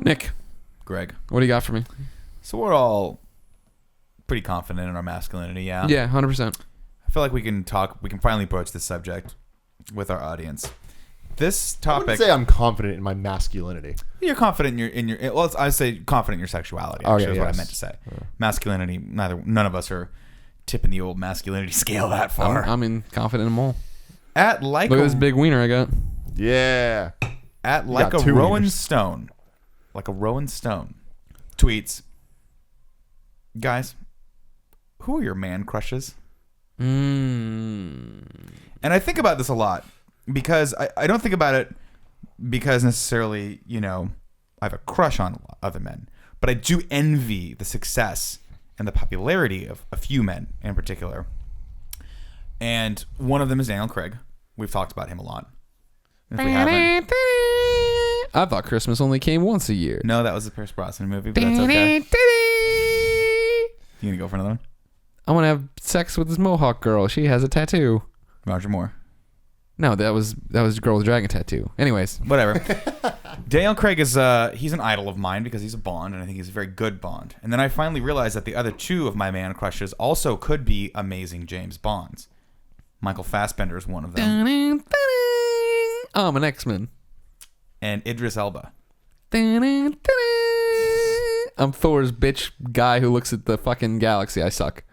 Nick, Greg, what do you got for me? so we're all pretty confident in our masculinity, yeah? Yeah, 100%. I feel like we can finally broach this subject with our audience. This I wouldn't topic, say I'm confident in my masculinity. you're confident in your well, I say confident in your sexuality, actually, is what I meant to say. Masculinity, none of us are tipping the old masculinity scale that far. I'm confident in them all. At like Look at this big wiener I got. Yeah. At like a two Rowan wieners. Stone, tweets, guys, who are your man crushes? And I think about this a lot because I don't think about it because necessarily, I have a crush on other men, but I do envy the success and the popularity of a few men in particular. And one of them is Daniel Craig. We've talked about him a lot. If we haven't, I thought Christmas only came once a year. no, that was the Pierce Brosnan movie, but that's okay. You gonna go for another one? I want to have sex with this Mohawk girl. She has a tattoo. Roger Moore. No, that was girl with a dragon tattoo. Anyways, Whatever. Daniel Craig is he's an idol of mine because he's a Bond, and I think he's a very good Bond. And then I finally realized that the other two of my man crushes also could be amazing James Bonds. Michael Fassbender is one of them, I'm an X-Men. and Idris Elba. I'm Thor's bitch guy who looks at the fucking galaxy. I suck.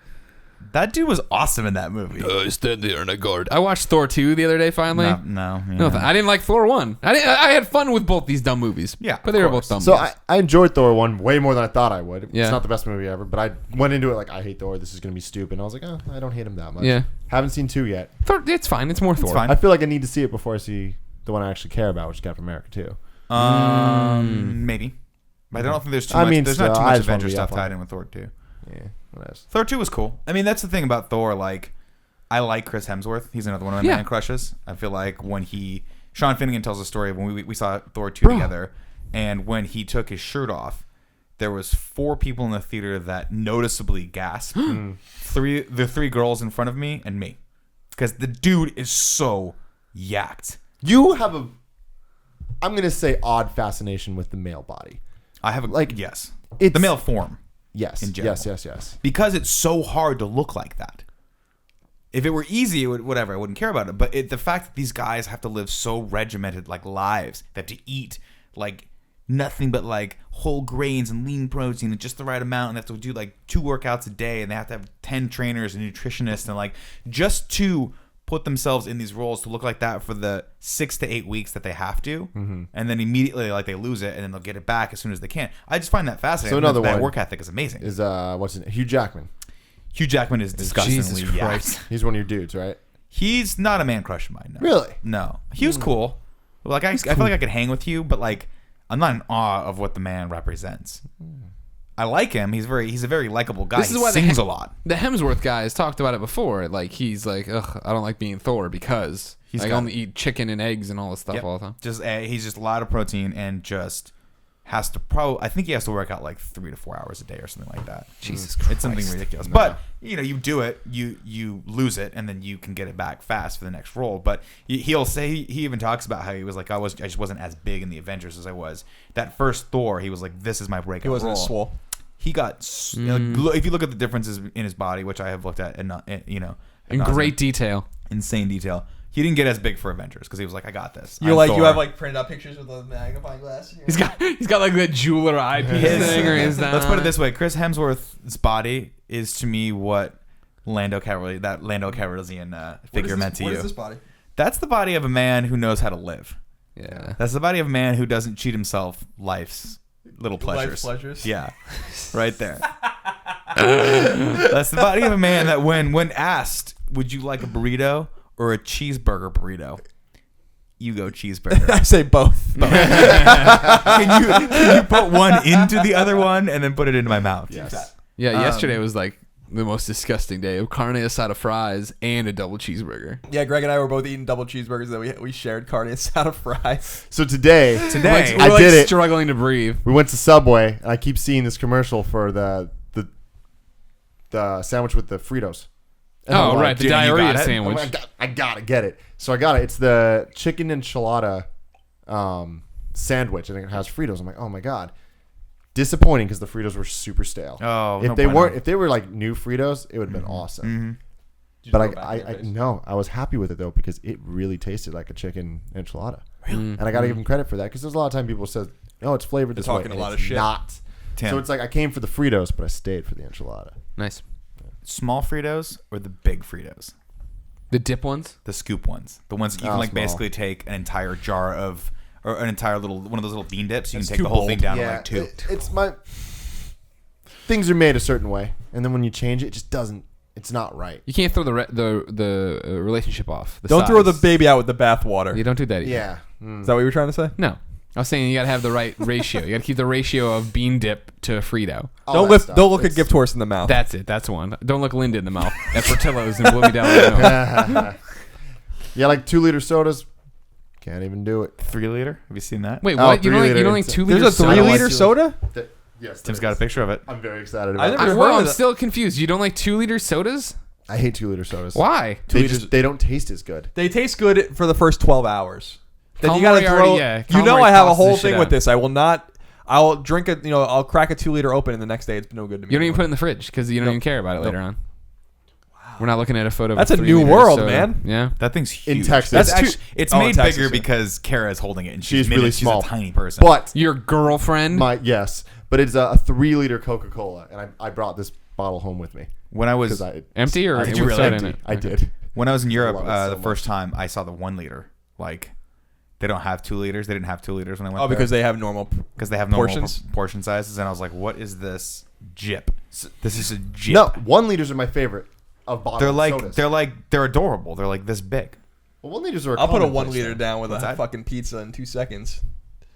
That dude was awesome in that movie. I stand there and I guard. I watched Thor 2 the other day finally. No, No, I didn't like Thor 1. I had fun with both these dumb movies. Yeah, but they of were both dumb So movies. I enjoyed Thor 1 way more than I thought I would. Yeah. It's not the best movie ever, but I went into it like, I hate Thor. This is going to be stupid. And I was like, I don't hate him that much. Yeah. Haven't seen 2 yet. Thor, it's fine. It's more Thor. fine. I feel like I need to see it before I see the one I actually care about, which is Captain America 2. Maybe. But I don't think there's too much. There's not too much Avenger stuff tied in with Thor 2. Yeah. What else? Thor 2 was cool. I mean, that's the thing about Thor. Like, I like Chris Hemsworth. He's another one of my man crushes. I feel like when Sean Finnegan tells a story of when we saw Thor 2 together, and when he took his shirt off, there was 4 people in the theater that noticeably gasped. The 3 girls in front of me and me, because the dude is so yacked. You have I'm going to say odd fascination with the male body. I have It's the male form. Yes. In general. Yes. Because it's so hard to look like that. If it were easy, I wouldn't care about it. But the fact that these guys have to live so regimented lives, they have to eat nothing but whole grains and lean protein and just the right amount, and they have to do 2 workouts a day, and they have to have 10 trainers and nutritionists, and just to put themselves in these roles to look like that for the 6 to 8 weeks that they have to, and then immediately they lose it, and then they'll get it back as soon as they can. I just find that fascinating. So another that one work ethic is amazing. Is what's his name? Hugh Jackman. Hugh Jackman is disgustingly yacked. He's one of your dudes, right? He's not a man crush of mine. No. Really? No. He was cool. I feel like I could hang with you, but I'm not in awe of what the man represents. I like him. He's a very likable guy. This is why he sings a lot. The Hemsworth guys talked about it before. He's ugh, I don't like being Thor because He's I got- only eat chicken and eggs and all this stuff Yep. all the time. He's just a lot of protein and just has to I think he has to work out 3 to 4 hours a day or something like that. Jesus Christ. It's something ridiculous. But you do it, you lose it, and then you can get it back fast for the next role. But he'll say he even talks about how he was I just wasn't as big in the Avengers as I was. That first Thor, he was this is my breakout He wasn't role. as swole. He got if you look at the differences in his body, which I have looked at, and In great detail. insane detail. He didn't get as big for Avengers because he was I got this. You I'm you Thor. have printed out pictures with a magnifying glass. He's got that jeweler eyepiece thing or his Let's put it this way: Chris Hemsworth's body is to me what Lando Calrissian figure meant to What you. is this body? That's the body of a man who knows how to live. Yeah. That's the body of a man who doesn't cheat himself life's little pleasures. Life pleasures. Yeah, right there. That's the body of a man that when asked, would you like a burrito or a cheeseburger burrito? You go cheeseburger. I say both. Can you put one into the other one and then put it into my mouth? Yes. Yeah, yesterday was the most disgusting day of carne asada fries and a double cheeseburger. Yeah, Greg and I were both eating double cheeseburgers that we shared carne asada fries. So today We're I did it. struggling to breathe. We went to Subway, and I keep seeing this commercial for the sandwich with the Fritos. And I'm like, the dude, you diarrhea got it? sandwich. I gotta get it. So I got it. It's the chicken enchilada sandwich and it has Fritos. I'm like, oh my god, disappointing because the Fritos were super stale. Oh, if they were like new Fritos, it would have been awesome. But I was happy with it though because it really tasted like a chicken enchilada. Really? And I got to give them credit for that because there's a lot of time people say, "Oh, it's flavored this way." Talking a lot of shit. Not. Tim. So it's like I came for the Fritos, but I stayed for the enchilada. Nice. Small Fritos or the big Fritos? The dip ones? The scoop ones. The ones that you can like small. basically take an entire jar of, or an entire little, one of those little bean dips. You That's can take too the whole thing bold. down in like 2. It's my things are made a certain way, and then when you change it, it just doesn't. It's not right. You can't throw the relationship off. Don't throw the size. baby out with the bathwater. You don't do that either. Yeah. Is that what you were trying to say? No. I was saying you got to have the right ratio. You got to keep the ratio of bean dip to Frito. All Don't that don't look a stuff. gift horse in the mouth. That's it. That's one. Don't look Linda in the mouth at Portillo's and blow me down the nose. Yeah, like 2-liter sodas. Can't even do it. 3 liter. Have you seen that? Wait, Oh, what? You don't 3 like liter. 2 liter There's a soda? 3-liter soda? Yes, Tim's got a picture of it. I'm very excited I about never it. heard of I'm that. still confused. You don't like 2-liter sodas? I hate 2-liter sodas. Why? They don't taste as good. They taste good for the first 12 hours. Then Colin you gotta Moriarty, throw. yeah. You Colin know Moriarty I have a tosses whole this shit thing with out. this. I will not. I'll drink it. I'll crack a 2-liter open, and the next day it's no good to me. You don't even put it anymore. in the fridge because you don't even care about it later on. Wow. We're not looking at a photo That's of a 3 new liter world, soda. man. Yeah. That thing's huge. In Texas. That's That's actually, it's Oh, made in Texas, bigger yeah. because Kara's holding it, and She's made really it- small. She's a tiny person. But Your girlfriend? yes, but it's a 3-liter Coca-Cola, and I brought this bottle home with me when I was because I Empty or Did with you really? soda in empty. it? I Okay. did. when I was in Europe, love it so the first time I saw the 1 liter. Like, they don't have 2 liters. They didn't have 2 liters when I went. Oh, because they have normal. they have normal portions? portion sizes, and I was like, "What is this jip? This is a jip." No, 1 liters are my favorite of bottled they're sodas. they're adorable. They're like this big. Well, 1 liters are. I'll put a commonplace 1 liter now. down with What's a that? fucking pizza in 2 seconds.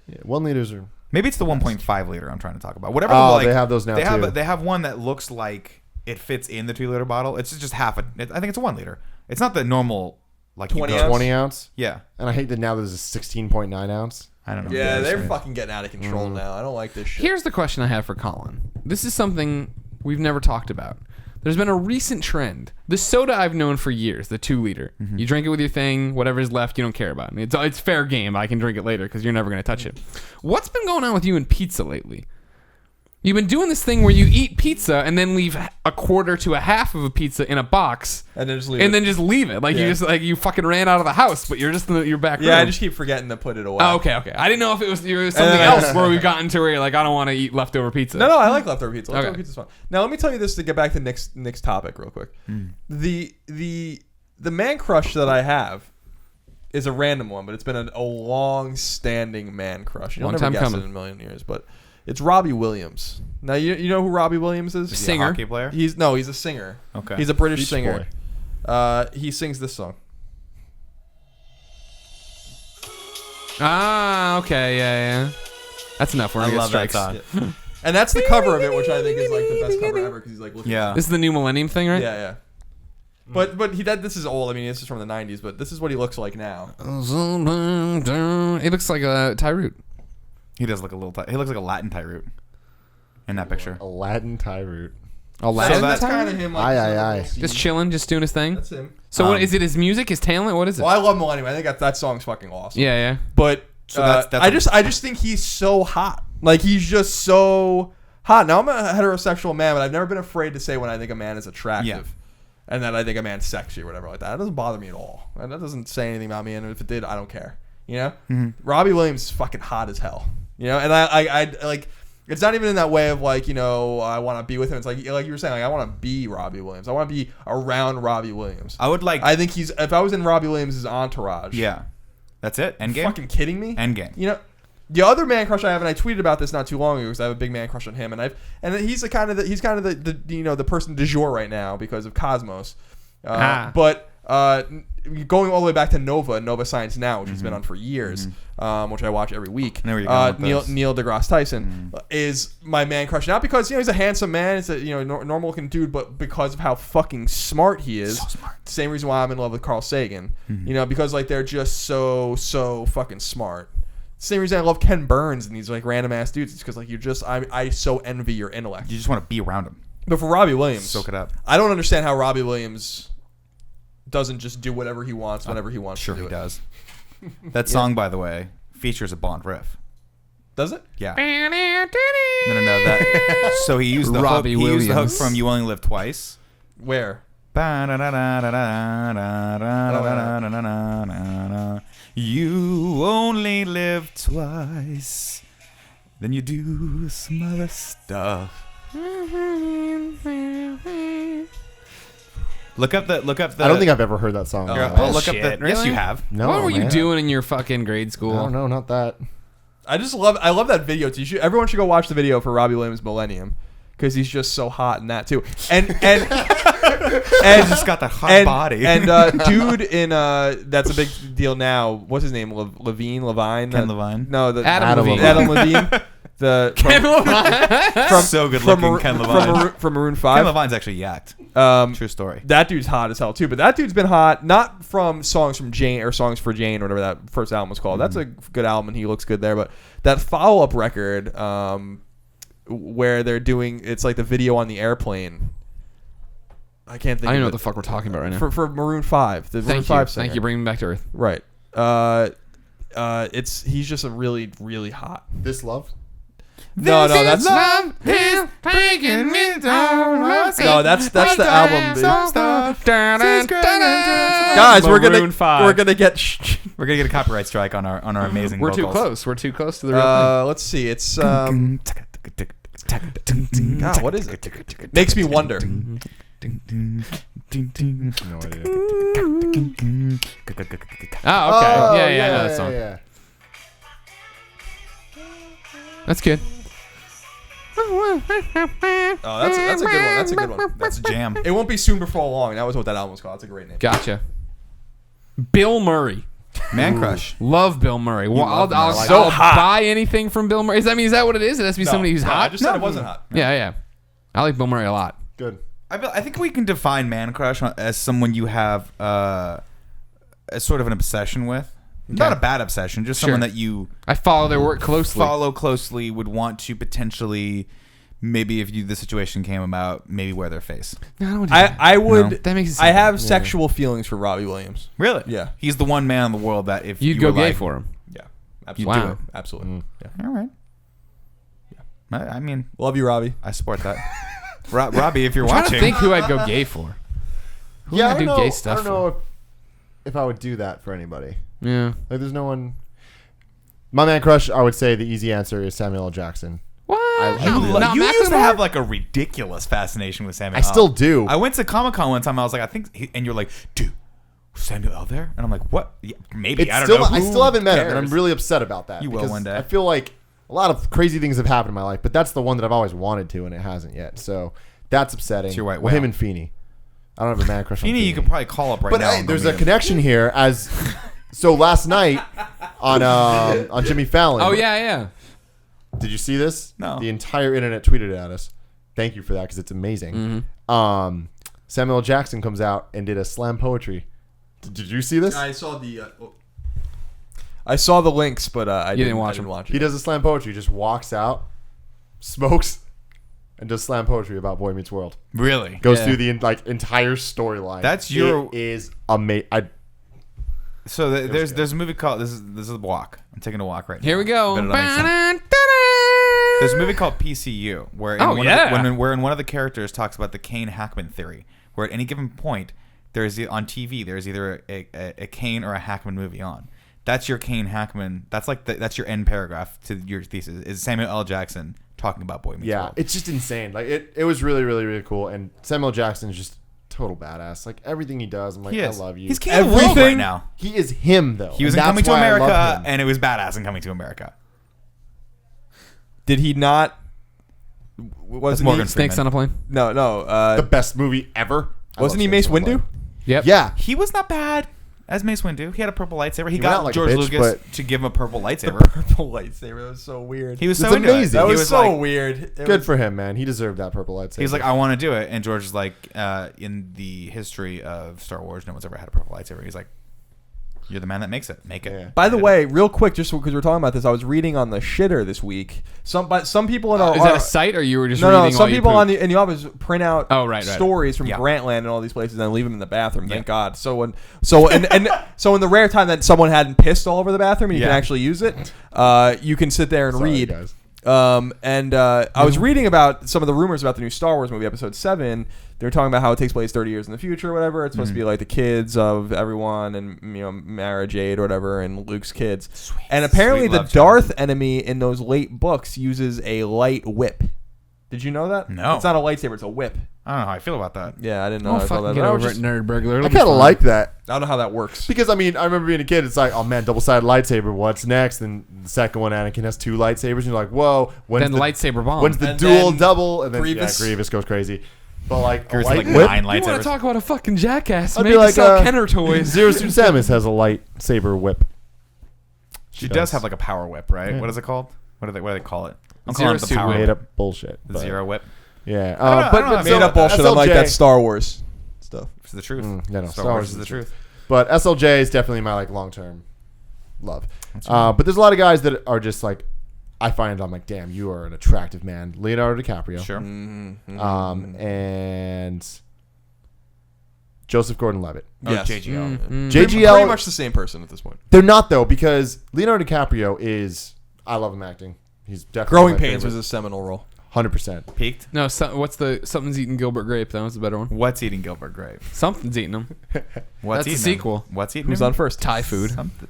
Yeah, 1 liters are. Maybe it's the 1.5 liter I'm trying to talk about. Whatever. Oh, like, they have those now, They too. have one that looks like it fits in the 2 liter bottle. It's just half a. I think it's a 1 liter. It's not the normal like 20 you ounce? 20 ounce. Yeah, And I hate that now there's a 16.9 ounce. I don't know. Yeah, they're It's- fucking getting out of control now. I don't like this shit. Here's the question I have for Colin. This is something we've never talked about. There's been a recent trend. The soda I've known for years, the 2-liter. You drink it with your thing, whatever's left, you don't care about. It's fair game. I can drink it later because you're never going to touch it. What's been going on with you and pizza lately? You've been doing this thing where you eat pizza and then leave a quarter to a half of a pizza in a box And then just leave and it. then just leave it. Like Yeah. you just like you fucking ran out of the house, but you're just in your back room. Yeah, I just keep forgetting to put it away. Oh, okay. I didn't know if it was something else where we've gotten to where you're like, I don't want to eat leftover pizza. No, I like leftover pizza. Leftover Okay. pizza's fun. Now let me tell you this to get back to Nick's topic real quick. The man crush that I have is a random one, but it's been a long-standing man crush. You'll Long never time guess coming. it in a million years, but it's Robbie Williams. Now you know who Robbie Williams is? Is he a Singer. hockey player? He's a singer. Okay. He's a British Beach singer. He sings this song. Ah, okay, yeah. That's enough. We're I gonna get love that strikes. song. And that's the cover of it, which I think is like the best cover ever because he's like looking. Yeah. This is the new Millennium thing, right? Yeah. But this is old. I mean, this is from the 90s, but this is what he looks like now. He looks like a Tyrute. He does look a little. He looks like a Latin Tyrute in that picture. Aladdin Tyrute. A Latin that's kind Tyrute? of him. Aye. Just chilling, just doing his thing. That's him. So what is it? His music, his talent? What is it? Well, I love Millennium. I think that song's fucking awesome. Yeah. But So that's I just think he's so hot. Like he's just so hot. Now I'm a heterosexual man, but I've never been afraid to say when I think a man is attractive. Yeah. And that I think a man's sexy or whatever like that. That doesn't bother me at all. And that doesn't say anything about me. And if it did, I don't care. You know? Robbie Williams is fucking hot as hell. You know? And I like, it's not even in that way of like, you know, I want to be with him. It's like you were saying, like I want to be Robbie Williams. I want to be around Robbie Williams. I would like. I think if I was in Robbie Williams' entourage. Yeah. That's it. Endgame. Fucking kidding me? Endgame. You know, the other man crush I have, and I tweeted about this not too long ago because I have a big man crush on him, and he's the kind of the you know the person du jour right now because of Cosmos. But going all the way back to Nova Science Now, which he's been on for years, which I watch every week. I know where you're going with this. Neil deGrasse Tyson is my man crush, not because he's a handsome man, it's a normal looking dude, but because of how fucking smart he is. So smart. Same reason why I'm in love with Carl Sagan. Because like they're just so fucking smart. Same reason I love Ken Burns and these like random ass dudes. It's because like I so envy your intellect. You just want to be around him. But for Robbie Williams, Soak it up. I don't understand how Robbie Williams doesn't just do whatever he wants whenever he wants Sure to do he it. does. That song, by the way, features a Bond riff. Does it? Yeah. No. That. So he used the Robbie hook. He used the hook Williams. from "You Only Live Twice." Where? You only live twice. Then you do some other stuff. Look up the. I don't think I've ever heard that song. Oh, Yeah. well, look up the. Bullshit, Yes, really? you have. No, What were you man. doing in your fucking grade school? No, not that. I love that video too. Everyone should go watch the video for Robbie Williams Millennium because he's just so hot in that too. And He's just got that hot body. And dude in that's a big deal now. What's his name? Levine. Ken Levine. No, the Adam Levine. Adam Levine. So good looking, Ken Levine. From Maroon Ken 5. Levine's actually yacked. True story. That dude's hot as hell too. But that dude's been hot not from songs from Jane or songs for Jane or whatever that first album was called. That's a good album and he looks good there. But that follow up record, where they're doing it's like the video on the airplane. I can't think. I don't know of what the fuck we're talking about right now. for Maroon 5. The Maroon Thank 5 you. singer. Thank you. Bringing me back to earth. Right. He's just a really, really hot. This Love? No, that's love is breaking me down. No, that's the album. Guys, Guys, we're gonna get We're gonna get a copyright strike on our amazing. We're too vocals. close. We're too close to the real thing. let's see. It's God, what is it? Makes me wonder. No idea. Oh, okay. Yeah, I know that song. Yeah. That's good. Oh, that's a good one. That's a good one. That's a jam. It won't be soon before long. That was what that album was called. That's a great name. Gotcha. Bill Murray. Man crush. Love Bill Murray. Well, love him. I'll So buy anything from Bill Murray. Is that what it is? It has to be somebody who's I hot? just said it wasn't hot. Yeah. I like Bill Murray a lot. Good. I think we can define man crush as someone you have as sort of an obsession with. Not a bad obsession, just someone Sure. that you I follow their work closely. follow closely, would want to potentially, maybe if the situation came about, maybe wear their face. No, I don't do that. I would. No. That makes it I sound have bad. sexual feelings for Robbie Williams. Really? Yeah. He's the one man in the world that if You'd you go were gay like, for him. Yeah. You'd Absolutely. do Wow. it. Absolutely. Yeah. All right. I mean, Love you, Robbie. I support that. Robbie, if you're I'm trying watching, to think who I'd go gay for. Who Yeah, would I don't do know. gay stuff I don't know if I would do that for anybody. for? Yeah. Like, there's no one. My man crush, I would say the easy answer is Samuel L. Jackson. What? I you used to Macklemore? have like a ridiculous fascination with Samuel. I still do. I went to Comic-Con one time. I was like, I think, and you're like, dude, was Samuel L. there? And I'm like, what? Yeah, maybe. I don't know. I still haven't met him, and I'm cares? really upset about that. You will because one day. I feel like a lot of crazy things have happened in my life, but that's the one that I've always wanted to, and it hasn't yet. So that's upsetting. It's your white well, him whale. and Feeney. I don't have a man crush on Feeney, Feeney. you could probably call up right But now. hey, and go there's meet a him. connection here. So last night on Jimmy Fallon. Oh, yeah. Did you see this? No. The entire internet tweeted at us. Thank you for that because it's amazing. Samuel L. Jackson comes out and did a slam poetry. Did you see this? I saw the links, but I didn't watch them. He does a slam poetry. Just walks out, smokes, and does slam poetry about Boy Meets World. Really? Goes Yeah. through the entire storyline. That's your- It is amazing. So there's a movie called this is a walk. I'm taking a walk right now. Here we go. Better not make sense. There's a movie called PCU where Oh, yeah. where one of the characters talks about the Kane Hackman theory, where at any given point there's on TV there's either a Kane or a Hackman movie on. That's your Kane Hackman. That's like that's your end paragraph to your thesis. Is Samuel L. Jackson talking about Boy Meets World? It's just insane. Like it was really, really, really cool. And Samuel L. Jackson is just total badass. Like everything he does, I'm like, He I is. love you. He's king of the world right now. He is him though. He was in And Coming that's to why I love America, him. and it was badass in Coming to America. Did he not? Wasn't Morgan he? Snakes on a plane. No. The best movie ever. I Wasn't love he Mace Snakes on a Windu? Plane. Yep. Yeah. He was not bad as Mace Windu. He had a purple lightsaber. He went got out like a George bitch, Lucas but- to give him a purple lightsaber. Purple lightsaber. That was so weird. He was It's so into it. amazing. That He was so like, weird. It Good was- for him, man. He deserved that purple lightsaber. He's like, I want to do it, and George is like, in the history of Star Wars, no one's ever had a purple lightsaber. He's like, You're the man that makes it. Make it. Yeah. By the way, real quick, just because we're talking about this, I was reading on the shitter this week. Some people in our Is that a site, or you were just no, reading? some while you people poop? in the office print out Right. stories from Yeah. Grantland and all these places and leave them in the bathroom. Thank God. So in the rare time that someone hadn't pissed all over the bathroom and you can actually use it, you can sit there and Sorry, read. guys. I was reading about some of the rumors about the new Star Wars movie, Episode 7. They were talking about how it takes place 30 years in the future or whatever. It's supposed to be like the kids of everyone and, Mara Jade or whatever and Luke's kids. Sweet, and apparently sweet the love Darth enemy in those late books uses a light whip. Did you know that? No. It's not a lightsaber. It's a whip. I don't know how I feel about that. Yeah, I didn't know. Oh, I thought fucking that. get I over was it, just- nerd burglar. I kind of like that. I don't know how that works. Because, I remember being a kid, it's like, oh, man, double-sided lightsaber, what's next? And the second one, Anakin has 2 lightsabers, and you're like, whoa. Then the lightsaber bomb. When's the And dual then double? And then, Grievous. Grievous goes crazy. But, like, a There's light like whip? 9 You want lightsabers. to talk about a fucking jackass? I'd Make be like, sell Kenner toys. Zero Suit Samus has a lightsaber whip. She does have like a power whip, right? Yeah. What is it called? What do they call it? I'm Zero calling it the suit power whip. Made whip. up bullshit. The but- zero whip. Yeah. I don't know But about Made up bullshit. I'm like, SLJ that's Star Wars stuff. It's the truth. no, Star Wars is the truth. But SLJ is definitely my like long-term love. But there's a lot of guys that are just like, I find I'm like, damn, you are an attractive man. Leonardo DiCaprio. Sure. And Joseph Gordon-Levitt. Yes. JGL. JGL. Pretty much the same person at this point. They're not though, because Leonardo DiCaprio is. I love him acting. He's definitely Growing my Pains was favorite. a seminal role. 100%. Peaked. No, what's the something's eating Gilbert Grape? That was the better one. What's eating Gilbert Grape? Something's eating him. What's That's the eating sequel. Him? What's eating Who's him? on first? Thai food. Something.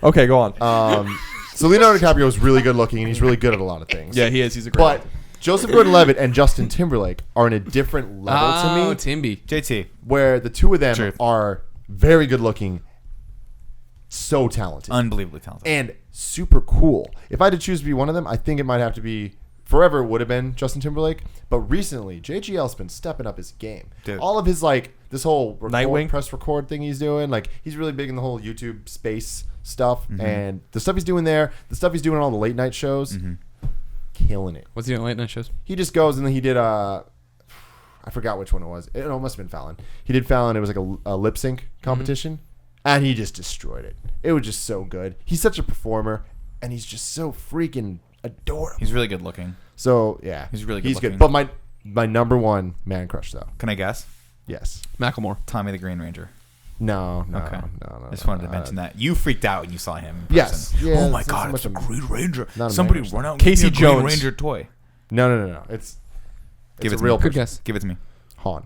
Okay, go on. So Leonardo DiCaprio is really good looking, and he's really good at a lot of things. Yeah, he is. He's a great But actor. Joseph Gordon-Levitt and Justin Timberlake are in a different level to me, Timby. JT. where the two of them Truth. are very good looking, so talented, Unbelievably talented. and super cool. If I had to choose to be one of them, I think it might have to be. Forever it would have been Justin Timberlake, but recently JGL's been stepping up his game. Dude. All of his like this whole Nightwing? press record thing he's doing, like he's really big in the whole YouTube space stuff, and the stuff he's doing there, the stuff he's doing on all the late night shows, killing it. What's he doing late night shows? He just goes and then he did I forgot which one it was. It must have been Fallon. He did Fallon. It was like a lip sync competition, and he just destroyed it. It was just so good. He's such a performer, and he's just so freaking adorable. He's really good looking. So yeah, He's really good He's looking. good. But my number one man crush though, Can I guess? yes, Macklemore. Tommy the Green Ranger. no, Okay. no. I just wanted to mention that. You freaked out when you saw him in Yes. person. Yeah, Oh my it's God, not it's so a much Green Ranger. not a Somebody man run out and Casey give me a Green Jones. Ranger toy. No. It's Give a it to real me. Good person. guess. Give it to me. Han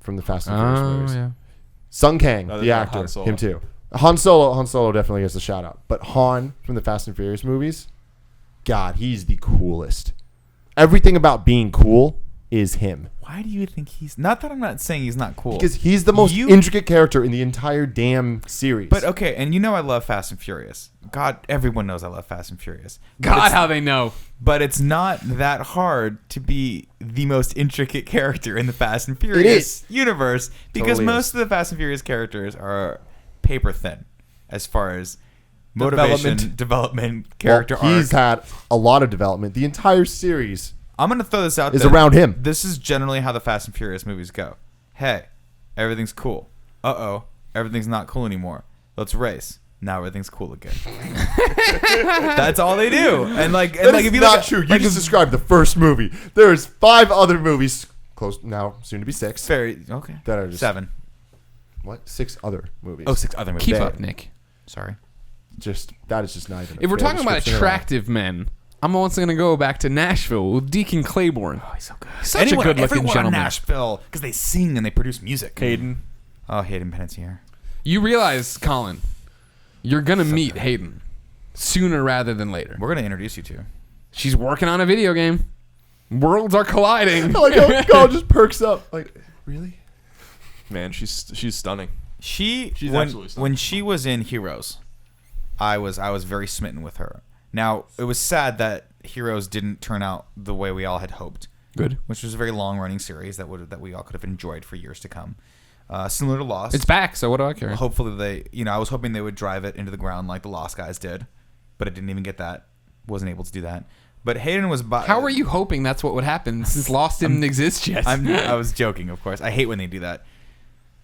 from the Fast and Furious Oh movies. yeah. Sung Kang, No, the that's not actor, Han Solo. him too. Han Solo definitely gets a shout out. But Han from the Fast and Furious movies, God, he's the coolest. Everything about being cool is him. Why do you think he's... Not that I'm not saying he's not cool. Because he's the most You- intricate character in the entire damn series. But okay, and you know I love Fast and Furious. God, everyone knows I love Fast and Furious. But God, it's- how they know. But it's not that hard to be the most intricate character in the Fast and Furious universe, because Totally most is. of the Fast and Furious characters are paper thin as far as motivation, development, character Well, he's arc. had a lot of development. The entire series I'm going to throw this out is there. around him. This is generally how the Fast and Furious movies go. Hey, everything's cool. Uh-oh, everything's not cool anymore. Let's race. Now everything's cool again. That's all they do. And like, That is if you not look at, true. You like, just described the first movie. There's 5 other movies, close now, soon to be 6, very okay. that are just 7. What? 6 other movies. Oh, 6 other movies. Keep There. up, Nick. Sorry. Just that is just not even. If we're fair talking about description at all. attractive men, I'm also going to go back to Nashville with Deacon Claiborne. Oh, he's so good. Such a good-looking everyone in gentleman. Nashville, because they sing and they produce music. Hayden. Oh, Hayden Panettiere. You realize, Colin, you're going to meet Hayden sooner rather than later. We're gonna introduce you to. She's working on a video game. Worlds are colliding. Like, oh, God just perks up. Like, really? Man, she's stunning. She's absolutely stunning. when she was in Heroes, I was very smitten with her. Now it was sad that Heroes didn't turn out the way we all had hoped. Good. Which was a very long running series that we all could have enjoyed for years to come. Similar to Lost. It's back, so what do I care? Hopefully I was hoping they would drive it into the ground like the Lost guys did, but it didn't even get that. Wasn't able to do that. But Hayden was. How are you hoping that's what would happen since Lost didn't exist yet? I was joking, of course. I hate when they do that.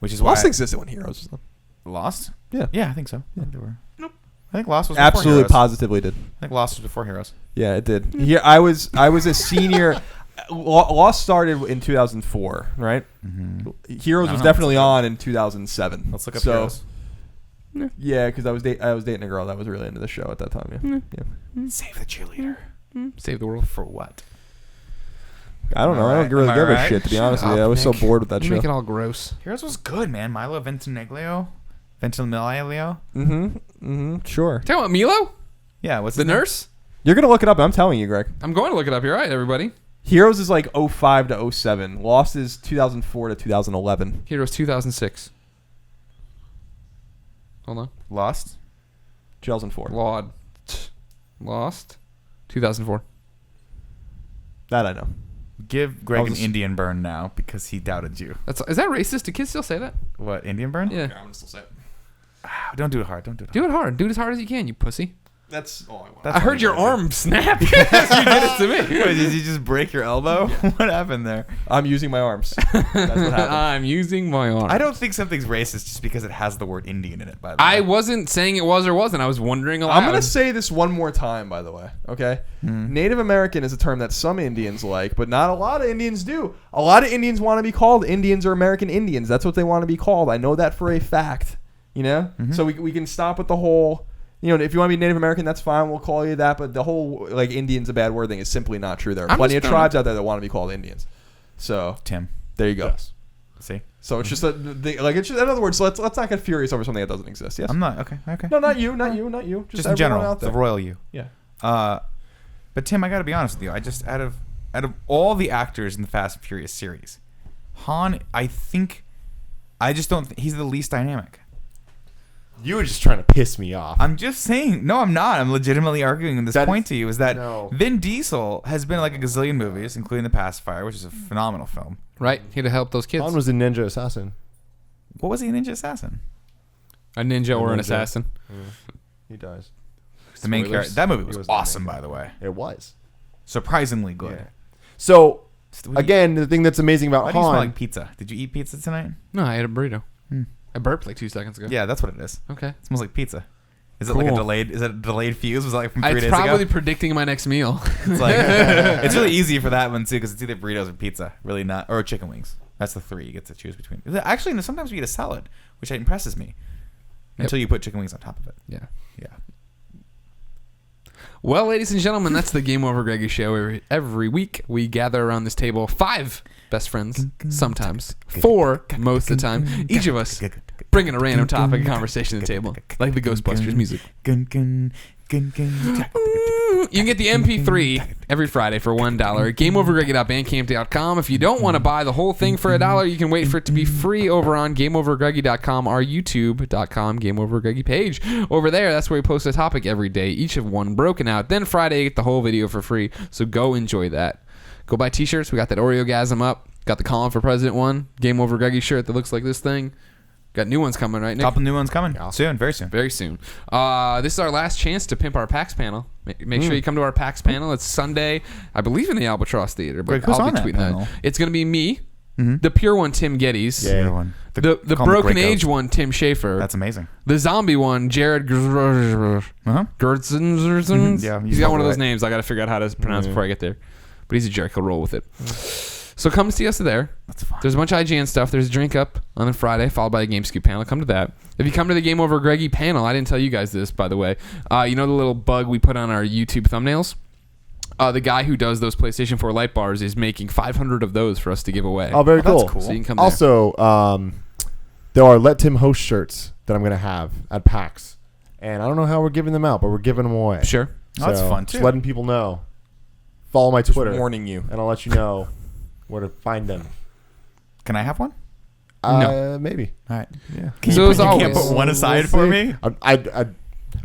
which is why Lost existed when Heroes was done. Lost. Yeah. Yeah, I think so. Yeah, they were. Nope. I think Lost was before Absolutely, Heroes. positively did. I think Lost was before Heroes. Yeah, it did. Here, I was a senior. Lost started in 2004, right? Mm-hmm. Heroes was definitely on in 2007. Let's look up so, Heroes. Yeah, because I was dating a girl that was really into the show at that time. Yeah. Save the cheerleader. Save the world. For what? I don't know. I don't Am really I give a right? shit, to be Shut honest with you. up, I was so Nick. bored with that You show. make it all gross. Heroes was good, man. Milo Ventimiglia. Sure. Tell you what, Milo, Yeah, what's the his name? nurse. You're gonna look it up. I'm telling you, Greg. I'm going to look it up. You're right, everybody. Heroes is like 05 to 07. Lost is 2004 to 2011. Heroes 2006. Hold on. Lost. 2004. Lost. 2004. That I know. Give Greg I an was- Indian burn now because he doubted you. Is that racist? Do kids still say that? What, Indian burn? Yeah. I'm gonna still say it. Don't do it hard. Don't do it hard. Do it hard. Do it as hard as you can, you pussy. That's all I want. That's I heard funny, your Greg. arm snap. You did it to me. Wait, did you just break your elbow? What happened there? I'm using my arms. That's what happened. I'm using my arm. I don't think something's racist just because it has the word Indian in it, by the way. I wasn't saying it was or wasn't. I was wondering aloud. I'm gonna say this one more time, by the way. Okay, Native American is a term that some Indians like, but not a lot of Indians do. A lot of Indians want to be called Indians or American Indians. That's what they want to be called. I know that for a fact. You know, so we can stop with the whole. You know, if you want to be Native American, that's fine. We'll call you that. But the whole like Indian's a bad word thing is simply not true. There are I'm plenty just of tribes out there that want to be called Indians. So Tim. there you go. Yes. See? So it's just it's just, in other words, let's not get furious over something that doesn't exist. Yes. I'm not. Okay. No, not you. Just Just in everyone general, out the there. royal you. Yeah. But Tim, I got to be honest with you. I just out of all the actors in the Fast and Furious series, Han, I just don't think he's the least dynamic. You were just trying to piss me off. I'm just saying. No, I'm not. I'm legitimately arguing this That point is- to you is that no. Vin Diesel has been in like a gazillion movies, including The Pacifier, which is a phenomenal film. Right? He'd have helped those kids. Han was a ninja assassin. What was he, a ninja assassin? A ninja or an ninja. assassin. He dies. The main Spoilers. character. That movie was He was the awesome, main by the way. It was. Surprisingly good. Yeah. So What do you- again, the thing that's amazing about Why do you smell Han. like pizza? Did you eat pizza tonight? No, I ate a burrito. Hmm. I burped like 2 seconds ago. Yeah, that's what it is. Okay. It smells like pizza. Is it like a Cool. delayed? Is it a delayed fuse? Was it like from 3 It's days probably ago? predicting my next meal. It's like it's really easy for that one too because it's either burritos or pizza. Really not or chicken wings. That's the 3 you get to choose between. Actually, no, sometimes we eat a salad, which impresses me. Until you put chicken wings on top of it. Yeah. Yeah. Well, ladies and gentlemen, that's the Game Over Greggy show. Every week, we gather around this table 5 best friends, sometimes 4 most of the time. Each of us bringing a random topic of conversation to the table, like the Ghostbusters music. You can get the MP3 every Friday for $1 at GameOverGreggy.bandcamp.com. If you don't want to buy the whole thing for $1, you can wait for it to be free over on GameOverGreggy.com, our YouTube.com GameOverGreggy page. Over there, that's where we post a topic every day, each of one broken out. Then Friday, you get the whole video for free, so go enjoy that. Go buy t-shirts. We got that Oreogasm up. Got the Colin for President one. Game Over Greggy shirt that looks like this thing. Got new ones coming, right, Nick? Couple new ones coming soon, very soon. Very soon. This is our last chance to pimp our PAX panel. Make sure you come to our PAX panel. It's Sunday, I believe, in the Albatross Theater. But Greg, who's I'll on be that tweeting panel? that. It's going to be me, the pure one, Tim Gettys, Yeah. Other one. the call him the Broken Great Age Ghost. one, Tim Schafer, That's amazing. the zombie one, Jared Uh-huh. Gertzens. Yeah, you he's got spelled one it of those right. names I got to figure out how to pronounce before I get there. But he's a jerk. He'll roll with it. So come see us there. That's fine. There's a bunch of IGN stuff. There's a drink up on the Friday, followed by a Game Scoop panel. Come to that. If you come to the Game Over Greggy panel, I didn't tell you guys this, by the way. You know the little bug we put on our YouTube thumbnails? The guy who does those PlayStation 4 light bars is making 500 of those for us to give away. Oh, very That's cool. cool. So you can come there. Also, there are Let Tim Host shirts that I'm going to have at PAX. And I don't know how we're giving them out, but we're giving them away. Sure. Oh, that's fun, Just too. letting people know. Follow my Twitter. Warning you. And I'll let you know where to find them. Can I have one? Maybe. All right. Yeah. So as you can't always- put one aside We'll for see. me?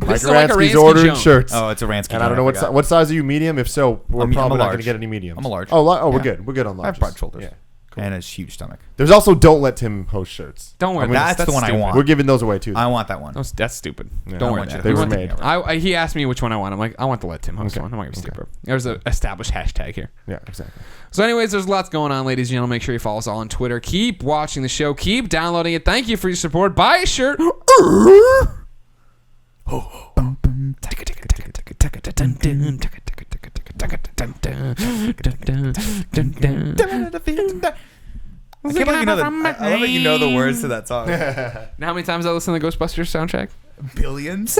This Mike is like a Aransky's Ransky ordering Jones. shirts. Oh, it's a Ransky. And I don't know forgot. what size are you, medium? If so, we're I'm a probably not going large. to get any mediums. I'm a large. Oh, we're Yeah. good. We're good on I large. have broad shoulders. Yeah. and a huge stomach. There's also don't let Tim host shirts. Don't worry. That's the one I stupid. want. We're giving those away too. I want that one. That's stupid. Yeah, Don't I worry. want About you it. They We were want made. he asked me which one I want. I'm like, I want the Let Tim host one. I'm not gonna be stupid. There's an established hashtag here. Yeah, exactly. So, anyways, there's lots going on, ladies and gentlemen. Make sure you follow us all on Twitter. Keep watching the show. Keep downloading it. Thank you for your support. Buy a shirt. I can't believe I love that you know the words to that song. Now, how many times I listen to the Ghostbusters soundtrack? Billions.